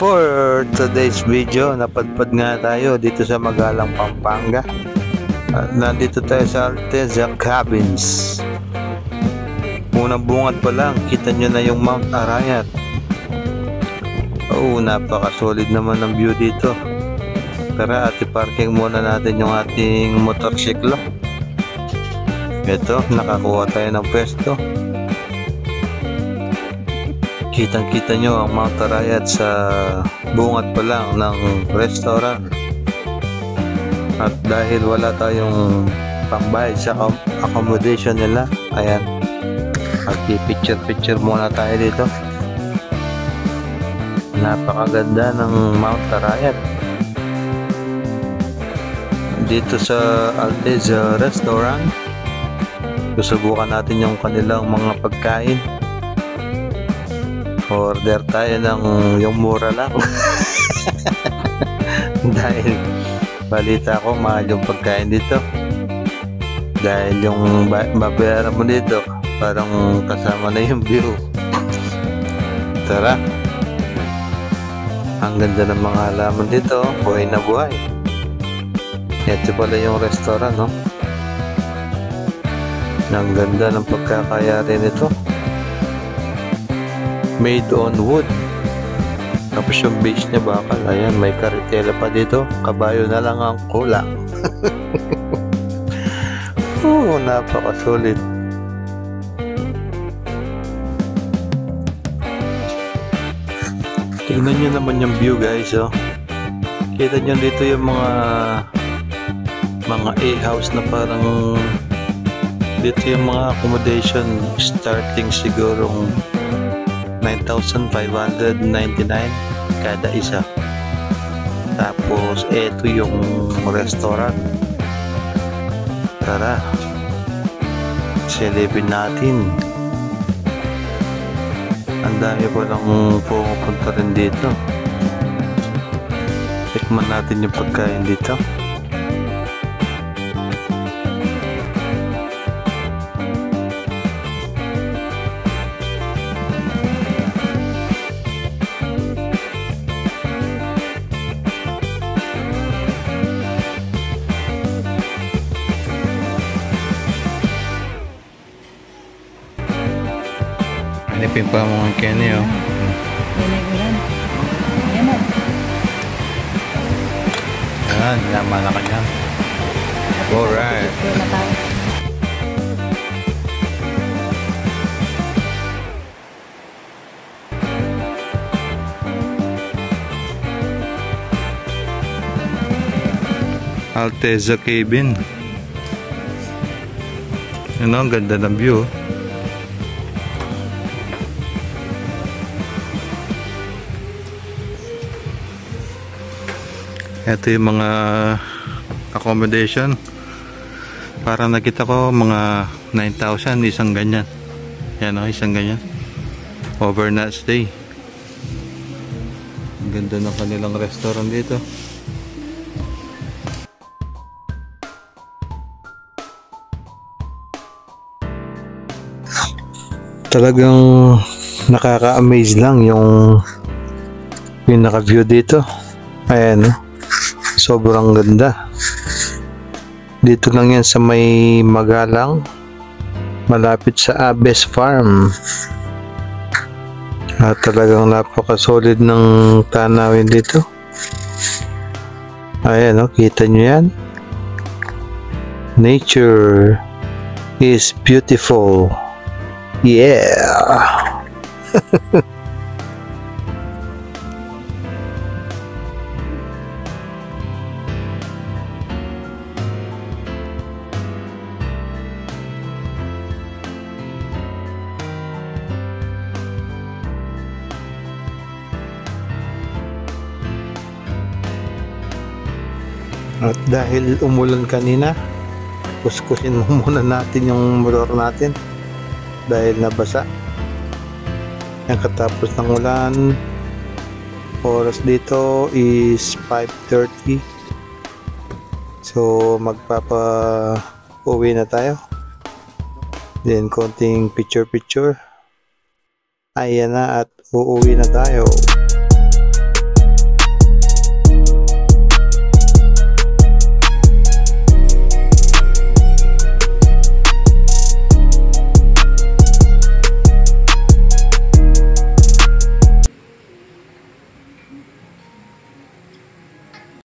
For today's video, napadpad nga tayo dito sa Magalang, Pampanga. Nandito tayo sa Alteza Cabins. Unang bungad pa lang, kita nyo na yung Mount Arayat. Oh, napaka-solid naman ng view dito. Tara, parking muna natin yung ating motorsiklo. Ito, nakakuha tayo ng pwesto. Kitang-kita nyo ang Mount Arayat sa bungad pa lang ng restaurant. At dahil wala tayong pambayad sa accommodation nila, ayan, picture muna tayo dito. Napakaganda ng Mount Arayat dito sa Alteza Restaurant. Susubukan natin yung kanilang mga pagkain. Order tayo ng yung mura lang. Dahil balita ko mahal yung pagkain dito. Dahil yung babayaran mo dito parang kasama na yung view. Tara. Ang ganda ng mga halaman dito, buhay na buhay. Ito pala yung restaurant, no? Ang ganda ng pagkakayari nito. Made on wood. Tapos yung base niya bakal, ayan, may karitela pa dito. Kabayo na lang ang kulang. Oh, napaka-solid. Tignan nyo naman yung view, guys, oh. Kita nyo dito yung mga A-house na parang dito yung mga accommodation starting sigurong 9,599 kada isa. Tapos eto yung restaurant. Tara, silipin natin. Ang dami pa lang pumupunta rin dito. Tikman natin yung pagkain dito. Hanipin pa mga Kenny, oh. Ayan, yaman na ka dyan. Alright. Alteza Cabin. Ano, ang ganda ng view. Ito yung mga accommodation. Para nakita ko mga 9,000 isang ganyan. Yan, o, isang ganyan. Overnight stay. Ang ganda ng kanilang restaurant dito. Talagang nakaka-amaze lang yung naka-view dito. Ayan, no? Sobrang ganda. Dito lang yan sa may Magalang, malapit sa Abes Farm. At talagang napaka-solid ng tanawin dito. Ayan, no? Kita nyo yan. Nature is beautiful. Yeah. At dahil umulan kanina, kuskusin muna natin yung motor natin dahil nabasa. Ang katapos ng ulan, oras dito is 5:30. So magpapa-uwi na tayo. Then konting picture. Ayan na at uuwi na tayo.